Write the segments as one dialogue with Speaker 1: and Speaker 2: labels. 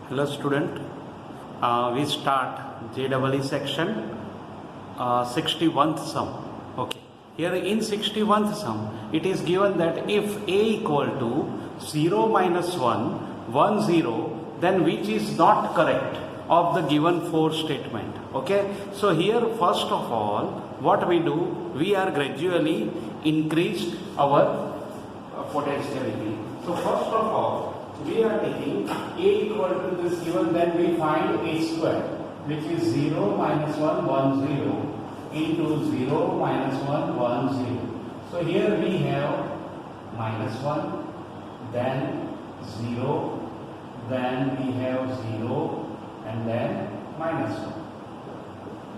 Speaker 1: Hello student, we start JEE section 61th sum. Okay, here in 61th sum it is given that if a equal to 0 minus 1 1 0, then which is not correct of the given 4 statement. Okay, so here first of all what we do, we are gradually increased our potentiality. So first of all we are taking a equal to this given, then we find a square, which is 0 minus 1 1 0 into 0 minus 1 1 0. So here we have minus 1, then 0, then we have 0 and then minus 1.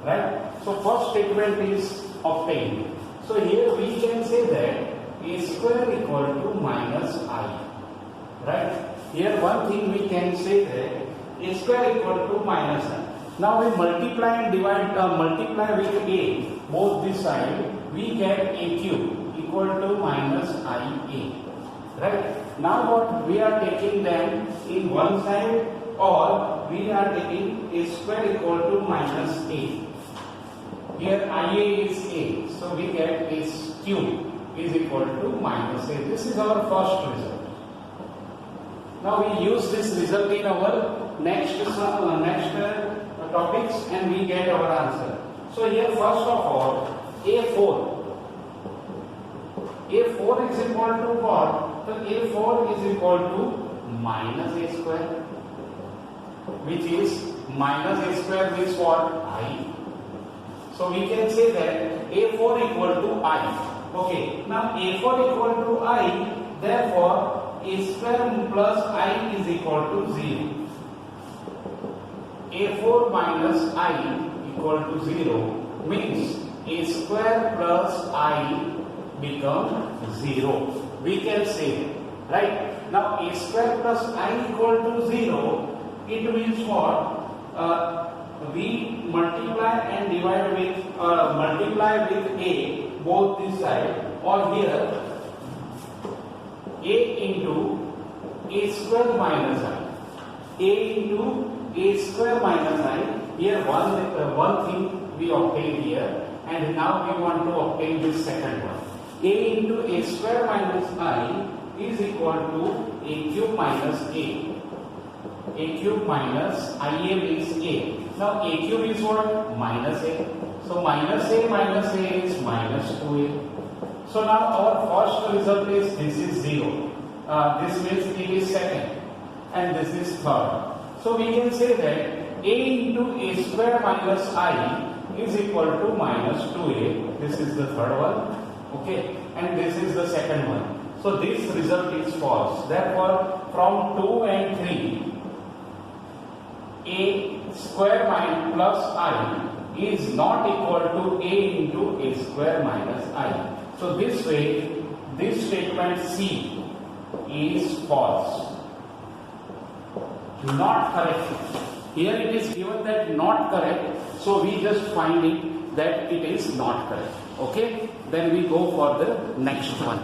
Speaker 1: Right? So first statement is obtained. So here we can say that a square equal to minus I. Right? Here one thing we can say that a square equal to minus I. Now we multiply and divide, multiply with a, both this side, we get a cube equal to minus IA. Right? Now what we are taking them in one side, or we are taking a square equal to minus a. Here IA is a, so we get a cube is equal to minus a. This is our first result. Now we use this result in our next topics and we get our answer. So here first of all A4 is equal to what? So A4 is equal to minus a square, which is minus a square means what? I. So we can say that A4 equal to I. Okay, now A4 equal to I, therefore a square plus I is equal to 0. A4 minus I equal to 0 means a square plus I become 0. We can say, right? Now a square plus I equal to 0, it means what? We multiply and divide with, multiply with a, both this side, or here a into a square minus I. A into a square minus I. Here one thing we obtained here, and now we want to obtain this second one. A into a square minus I is equal to a cube minus a. A cube minus IA means a. Now a cube is what? Minus a. So minus a is minus 2a. So now our first result is this is 0. This means it is second and this is third. So we can say that a into a square minus I is equal to minus 2a. This is the third one. Okay, and this is the second one. So this result is false. Therefore from 2 and 3, a square minus plus I is not equal to a into a square minus I. So this way, this statement C is false. Not correct. Here it is given that not correct, so we just find it that it is not correct. Okay, then we go for the next one.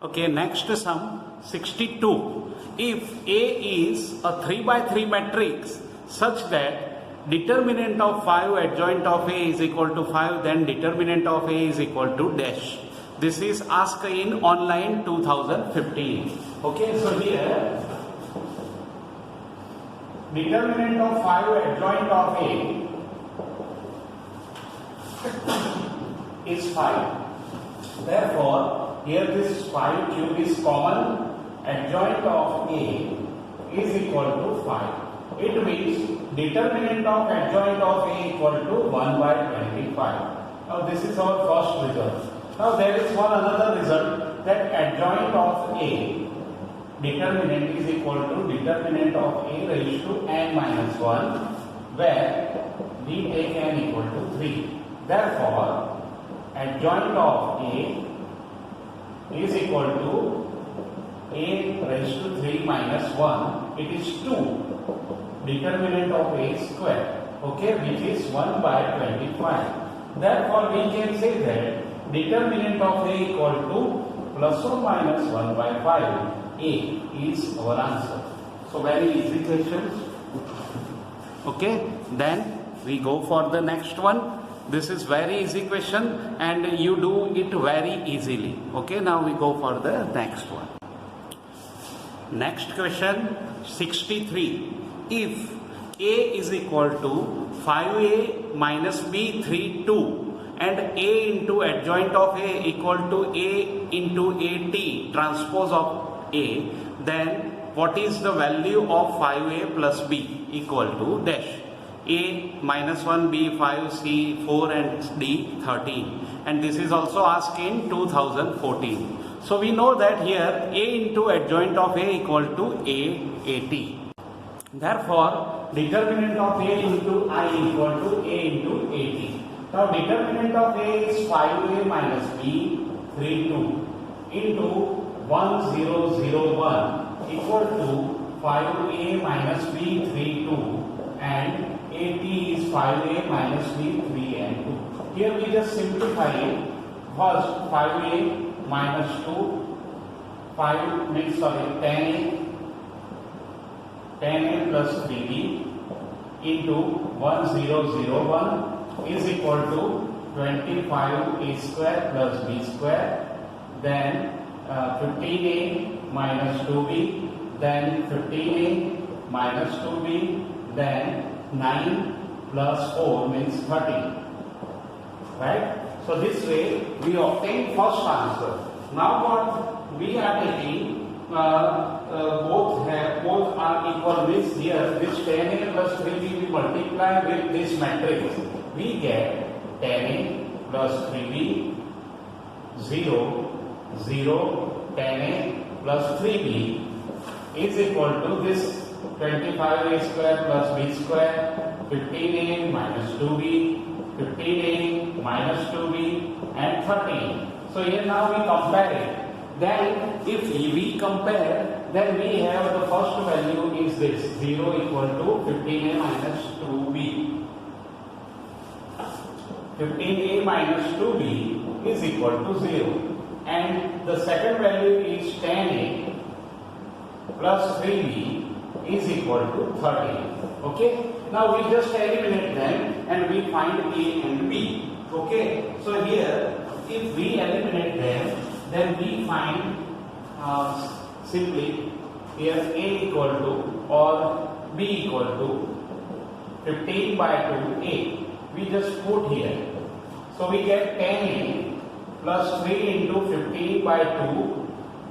Speaker 1: Okay, next sum 62. If A is a 3 by 3 matrix such that determinant of 5 adjoint of A is equal to 5, then determinant of A is equal to dash. This is asked in online 2015. Okay, so here determinant of 5 adjoint of A is 5. Therefore, here this 5 cube is common. Adjoint of A is equal to 5. It means determinant of adjoint of A equal to 1 by 25. Now this is our first result. Now there is one another result, that adjoint of A determinant is equal to determinant of A raised to n minus 1, where we take n equal to 3. Therefore, adjoint of A is equal to A raised to 3 minus 1, it is 2. Determinant of A square, okay, which is 1 by 25. Therefore, we can say that determinant of A equal to plus or minus 1 by 5. A is our answer. So very easy questions. Okay, then we go for the next one. This is very easy question and you do it very easily. Okay, now we go for the next one. Next question 63. If A is equal to 5A minus B 3 2 and A into adjoint of A equal to A into AT transpose of A, then what is the value of 5A plus B equal to dash? A minus 1, B 5, C 4 and D 13, and this is also asked in 2014. So we know that here A into adjoint of A equal to A AT. Therefore determinant of A into I equal to A into AT. Now determinant of A is 5A minus B 3 2 into 1 0 0 1 equal to 5A minus B 3 2 and AT is 5A minus B 3 and 2. Here we just simplify it. First 5A minus 2, 10A plus 3B into 1001 is equal to 25A square plus B square, then 15A minus 2B, then 15A minus 2B, then 9 plus 4 means 13. Right? So this way we obtain first answer. Now what we are taking both are equal, means here this 10A plus 3B we multiply with this matrix, we get 10A plus 3B 0 0 10A plus 3B is equal to this 25A square plus B square, 15A minus 2B, 15A minus 2B and 13. So here now we compare it. Then if we compare, then we have the first value is this 0 equal to 15A minus 2B. 15A minus 2B is equal to 0. And the second value is 10A plus 3B is equal to 13. Okay. Now we just eliminate them and we find A and B. Okay. So here if we eliminate them, then we find simply here A equal to or B equal to 15 by 2A. We just put here. So we get 10A plus 3 into 15 by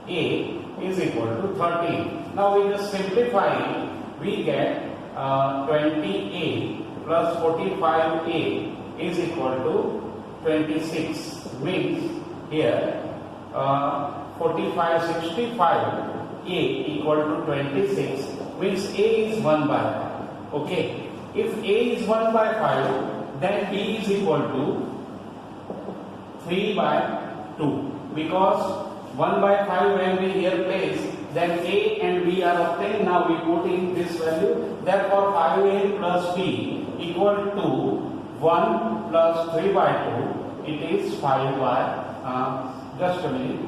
Speaker 1: 2A is equal to 13. Now we just simplify it. We get 20A plus 45A is equal to 26. Means here 45 65 A equal to 26 means A is 1 by 5. Okay. If A is 1 by 5, then B is equal to 3 by 2. Because 1 by 5 when we here place, then A and B are obtained. Now we put in this value. Therefore 5A plus B equal to 1 plus 3 by 2. It is 5 by, just a minute,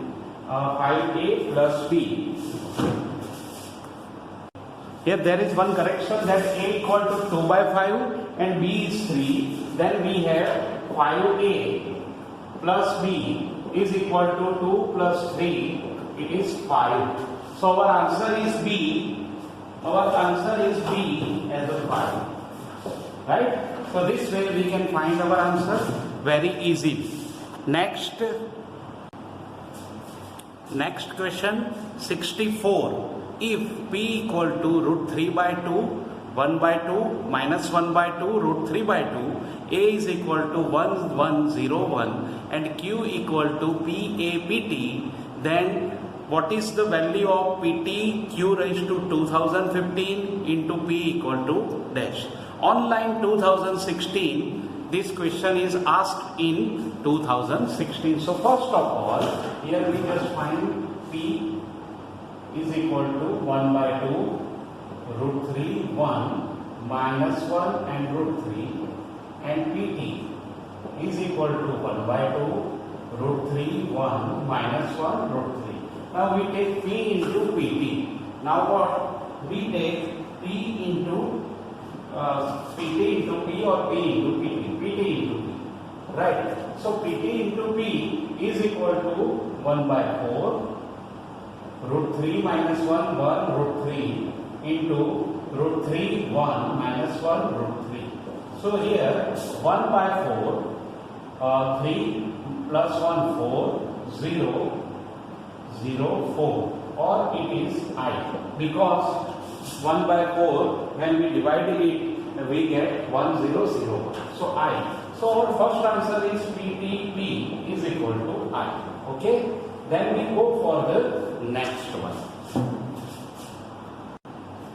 Speaker 1: 5A plus B. Here there is one correction, that A equal to 2 by 5 and B is 3. Then we have 5A plus B is equal to 2 plus 3. It is 5. So our answer is B. Our answer is B as a 5. Right? So this way we can find our answer very easily. Next question 64. If P equal to root 3 by 2, 1 by 2, minus 1 by 2, root 3 by 2, A is equal to 1, 1, 0, 1 and Q equal to PAPT, then what is the value of PT Q raised to 2015 into P equal to dash? On line 2016, this question is asked in 2016. So first of all, here we just find P is equal to 1 by 2 root 3 1 minus 1 and root 3, and PT is equal to 1 by 2 root 3 1 minus 1 root 3. Now we take P into PT. Now what? we take P into PT into P or P into PT, PT into P, right? So PT into P is equal to 1 by 4 root 3 minus 1 1 root 3 into root 3 1 minus 1 root 3. So here 1 by 4 3 plus 1 4 0 0 4 or it is I, because 1 by 4 when we divide it we get 1 0 0. So I. So our first answer is PTP is equal to I. Okay. Then we go for the next one.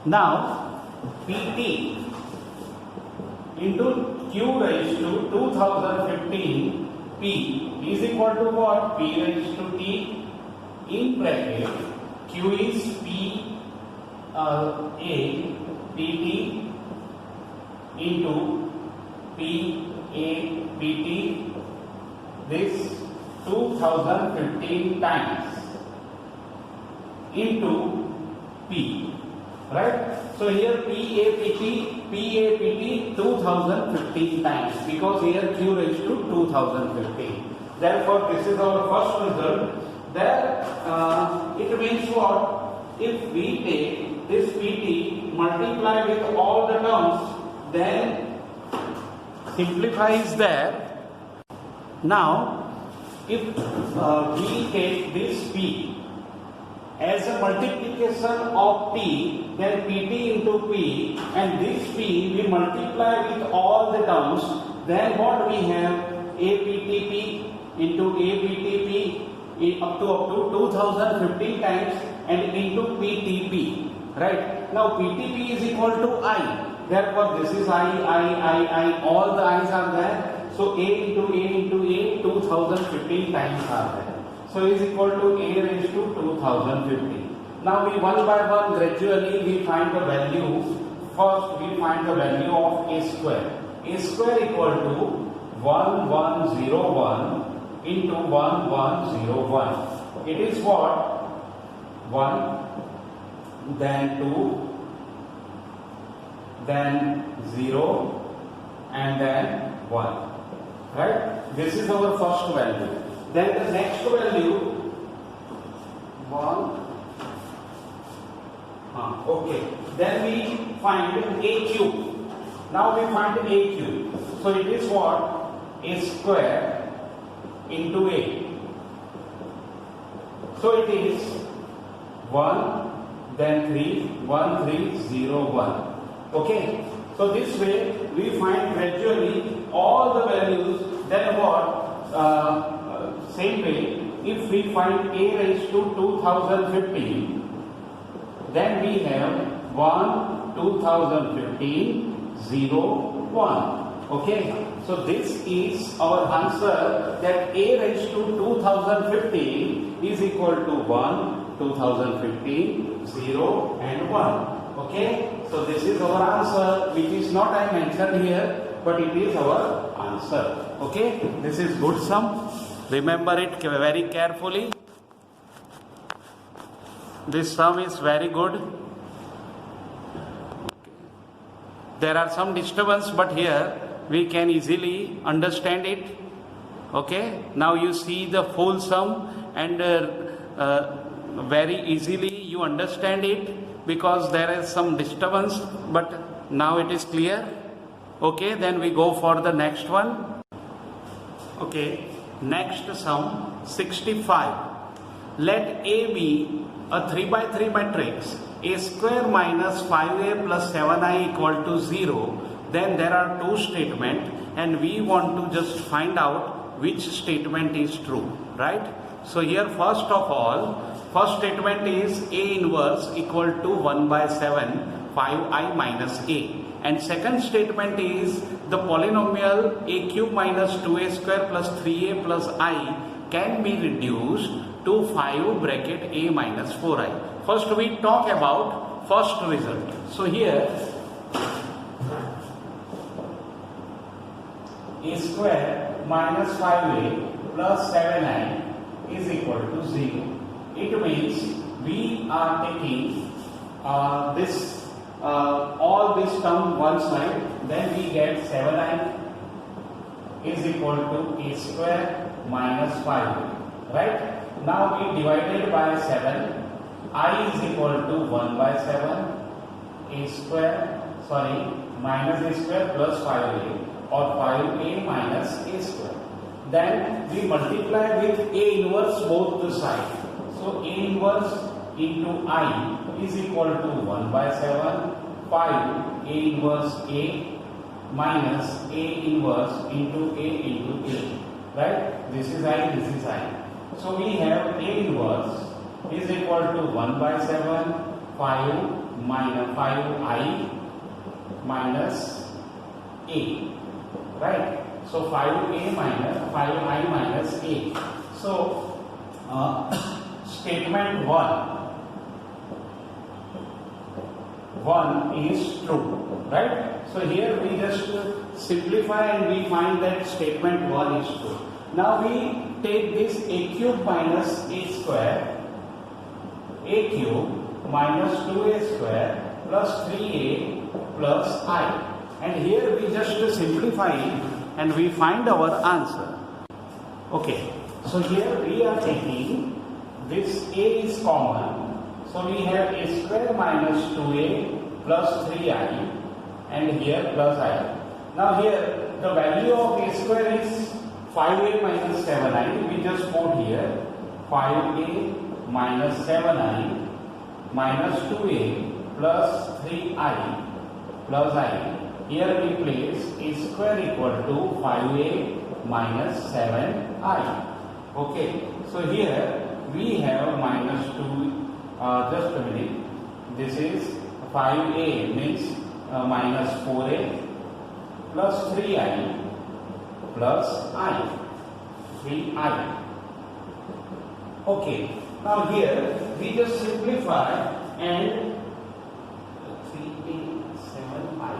Speaker 1: Now PT into Q raised to 2015 P is equal to what? P raised to T in bracket. Q is P A PT into P A PT, this 2015 times into P, right? So here PAPT 2015 times, because here Q raised to 2015. Therefore, this is our first result. There, it means what? If we take this PT, multiply with all the terms, then simplifies there. Now, if we take this P as a multiplication of T, then PT into P, and this P we multiply with all the terms, then what we have? APTP into APTP up to 2015 times and into PTP, right? Now PTP is equal to I. Therefore, this is I, all the I's are there. So A into A, 2015 times are there. So is equal to A raised to 2015. Now we one by one gradually we find the value. First we find the value of A square. A square equal to 1101 into 1101. It is what? 1, then 2, then 0 and then 1, right? This is our first value. Then the next value 1, okay. Then we find AQ. Now we find AQ. So it is what? A square into A. So it is 1, then 3, 1, 3, 0, 1. Okay, so this way we find gradually all the values. Then what? Same way, if we find A raised to 2015, then we have 1, 2015, 0, 1. Okay, so this is our answer, that A raised to 2015 is equal to 1, 2015, 0 and 1. Okay, so this is our answer, which is not I mentioned here, but it is our answer. Okay, this is good sum. Remember it very carefully. This sum is very good. There are some disturbance, but here we can easily understand it. Okay, now you see the full sum, and very easily you understand it, because there is some disturbance, but now it is clear. Okay, then we go for the next one. Okay, next sum 65. Let A be a 3 by 3 matrix, A square minus 5A plus 7I equal to 0. Then there are two statements, and we want to just find out which statement is true, right? So here first of all, first statement is A inverse equal to 1 by 7 5I minus A. And second statement is the polynomial A cube minus 2A square plus 3A plus I can be reduced to 5 bracket A minus 4I. First we talk about first result. So here A square minus 5A plus 7I is equal to 0. It means we are taking all this term one side, then we get 7i is equal to a square minus 5, right? Now we divided by 7, I is equal to 1 by 7, minus a square plus 5a, or 5a minus a square. Then we multiply with a inverse both the sides. So a inverse into I is equal to 1 by 7, 5 a inverse a minus a inverse into a, right? This is I, this is I. So we have a inverse is equal to 1 by 7, 5 minus 5i minus a, right? So 5a minus 5i minus a. So statement 1 is true, right? So here we just simplify and we find that statement 1 is true. Now we take this a cube minus a square, a cube minus 2a square plus 3a plus I, and here we just simplify it and we find our answer. Okay, so here we are taking this a is common, so we have a square minus 2a plus 3i, and here plus I. Now here the value of a square is 5a minus 7i, we just put here 5a minus 7i minus 2a plus 3i plus I. Here we place a square equal to 5a minus 7i. Okay, so here we have minus 2, just a minute, this is 5a means minus 4a plus 3i plus I, 3i. Okay, now here we just simplify and 3a, 7i.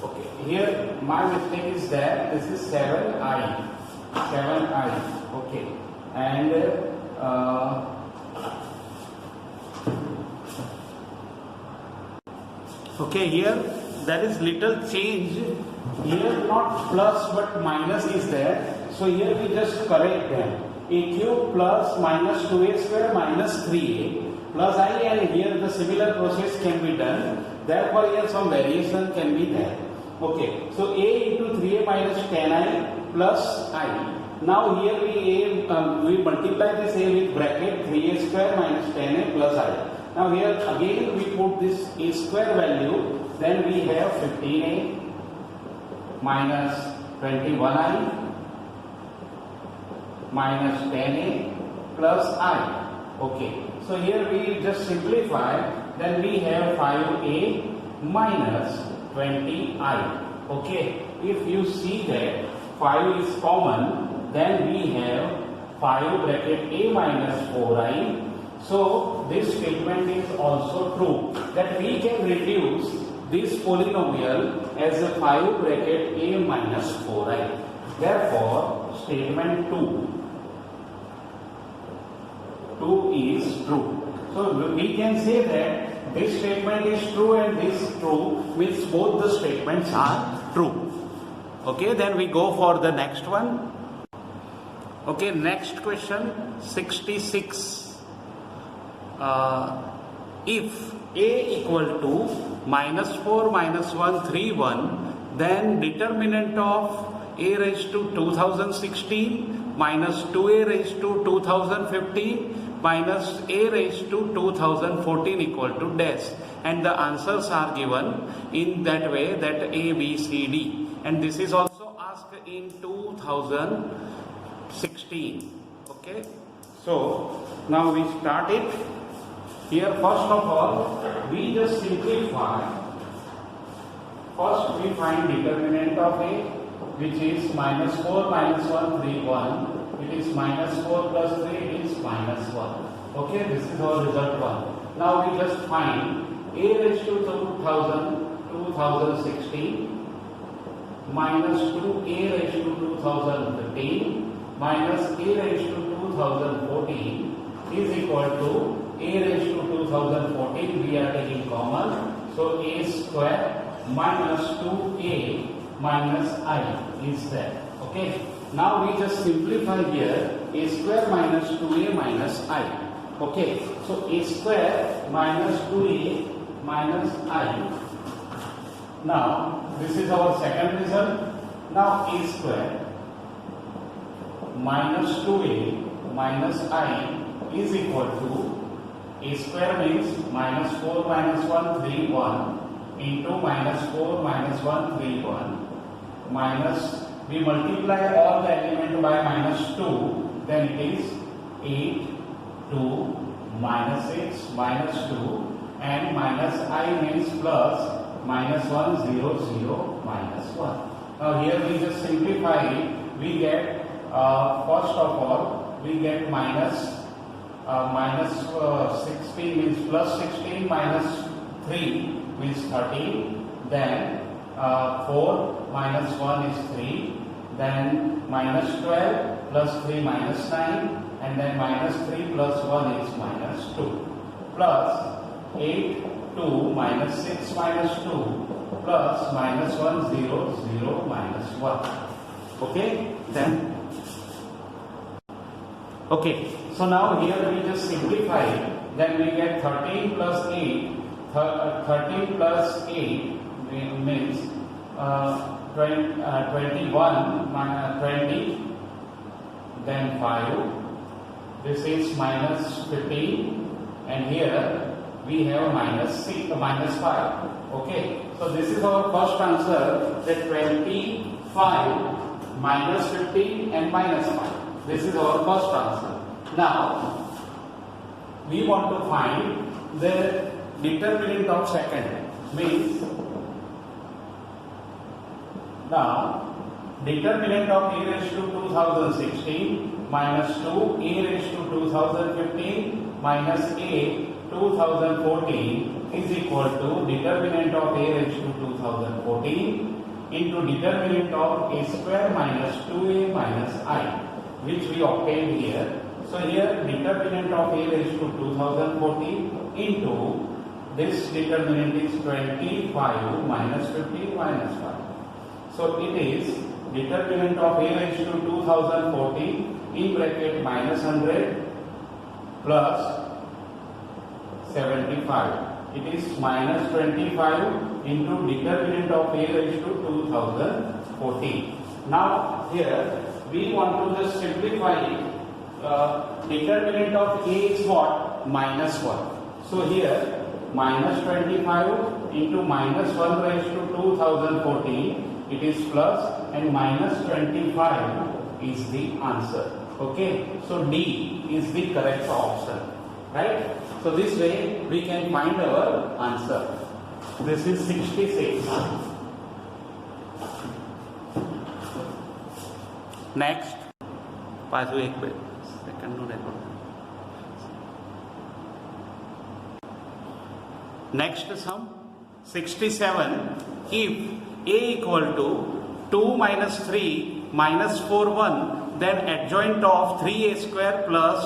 Speaker 1: Okay, here my mistake is that this is 7i, okay, and okay, here there is little change, here not plus but minus is there, so here we just correct them. A cube plus minus 2a square minus 3a plus I, and here the similar process can be done, therefore here some variation can be there. Okay, so a into 3a minus 10i plus I. Now here we multiply this a with bracket 3a square minus 10a plus I. Now here again we put this a square value, then we have 15a minus 21i minus 10a plus I. Okay, so here we just simplify, then we have 5a minus 20i. Okay, if you see that 5 is common, then we have 5 bracket a minus 4i. So this statement is also true, that we can reduce this polynomial as a 5 bracket a minus 4i. Therefore statement 2 is true. So we can say that this statement is true and this is true, means both the statements are true. Okay, then we go for the next one. Okay, next question 66. If a equal to minus 4 minus 1 3 1, then determinant of a raised to 2016 minus 2a raised to 2015 minus a raised to 2014 equal to dash, and the answers are given in that way, that A, B, C, D, and this is also asked in 2016. Okay, so now we start it. Here first of all we just simplify. First we find determinant of A, which is minus 4 minus 1 3 1. It is minus 4 plus 3, it is minus 1. Okay, this is our result 1. Now we just find a raised to 2016 minus 2a raised to 2015 minus a raised to 2014 is equal to a raised to 2014 we are taking common. So a square minus 2a minus I is there. Okay. Now we just simplify here a square minus 2a minus I. Okay. So a square minus 2a minus I. Now this is our second result. Now a square minus 2a minus I is equal to a square means minus 4 minus 1 3 1 into minus 4 minus 1 3 1 minus we multiply all the element by minus 2, then it is 8 2 minus 6 minus 2 and minus I means plus minus 1 0 0 minus 1. Now here we just simplify it. We get first of all we get minus 16 means plus 16 minus 3 means 13, then 4 minus 1 is 3, then minus 12 plus 3 minus 9, and then minus 3 plus 1 is minus 2, plus 8 2 minus 6 minus 2 plus minus 1 0 0 minus 1. Okay, then okay, so now here we just simplify it. Then we get 13 plus 8. 13 plus 8 means 21 minus 20. Then 5. This is minus 15. And here we have minus 6, minus 5. Okay, so this is our first answer. That 25 minus 15 and minus 5. This is our first answer. Now, we want to find the determinant of second. Means, now, determinant of a raised to 2016 minus 2 a raised to 2015 minus a 2014 is equal to determinant of a raised to 2014 into determinant of a square minus 2a minus I, which we obtained here. So here determinant of a raised to 2014 into this determinant is 25 minus 15 minus 5. So it is determinant of a raised to 2014 in bracket minus 100 plus 75. It is minus 25 into determinant of a raised to 2014. Now here we want to just simplify it. Determinant of a is what? Minus 1. So here minus 25 into minus 1 raised to 2014, it is plus, and minus 25 is the answer. Okay, so D is the correct option, right? So this way we can find our answer. This is 66. Next, पाँचों एक पे second no record. Next sum 67. If a equal to 2 minus 3 minus 4 1, then adjoint of 3a square plus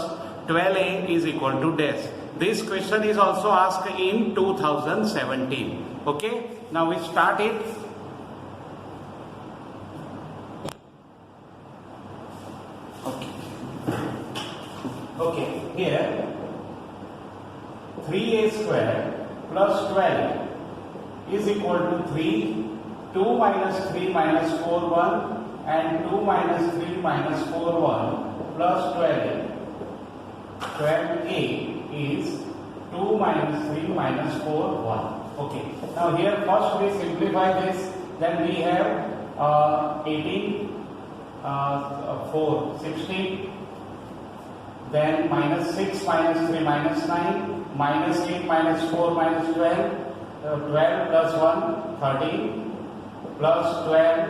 Speaker 1: 12a is equal to dash. This question is also asked in 2017. Okay, now we start it. Okay, here 3a square plus 12 is equal to 3, 2 minus 3 minus 4 1 and 2 minus 3 minus 4 1 plus 12. 12a is 2 minus 3 minus 4 1. Okay, now here first we simplify this, then we have 18, 4, 16. Then minus 6 minus 3 minus 9, minus 8 minus 4 minus 12, 12 plus 1, 13, plus 12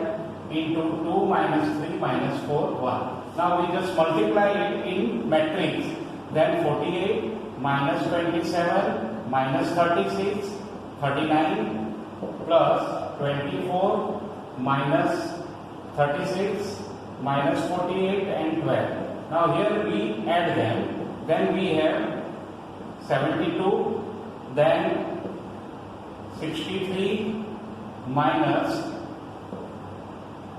Speaker 1: into 2 minus 3 minus 4, 1. Now we just multiply it in matrix. Then 48 minus 27 minus 36, 39 plus 24 minus 36 minus 48 and 12. Now here we add them, then we have 72, then 63 minus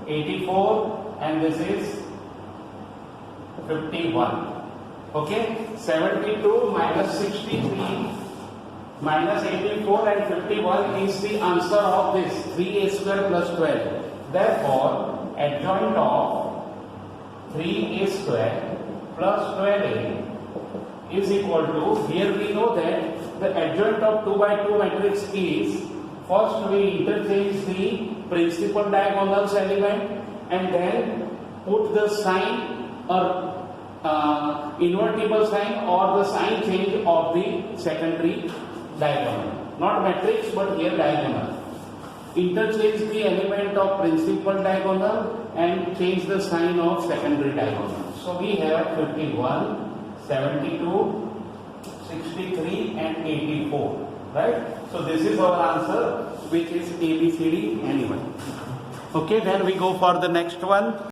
Speaker 1: 84, and this is 51. Okay, 72 minus 63 minus 84 and 51 is the answer of this 3a square plus 12. Therefore, adjoint of 3a square plus 12a is equal to, here we know that the adjoint of 2 by 2 matrix is, first we interchange the principal diagonals element and then put the sign or invertible sign or the sign change of the secondary diagonal. Not matrix but here diagonal. Interchange the element of principal diagonal and change the sign of secondary diagonal. So we have 51, 72, 63 and 84. Right? So this is our answer, which is ABCD and E1. Okay, then we go for the next one.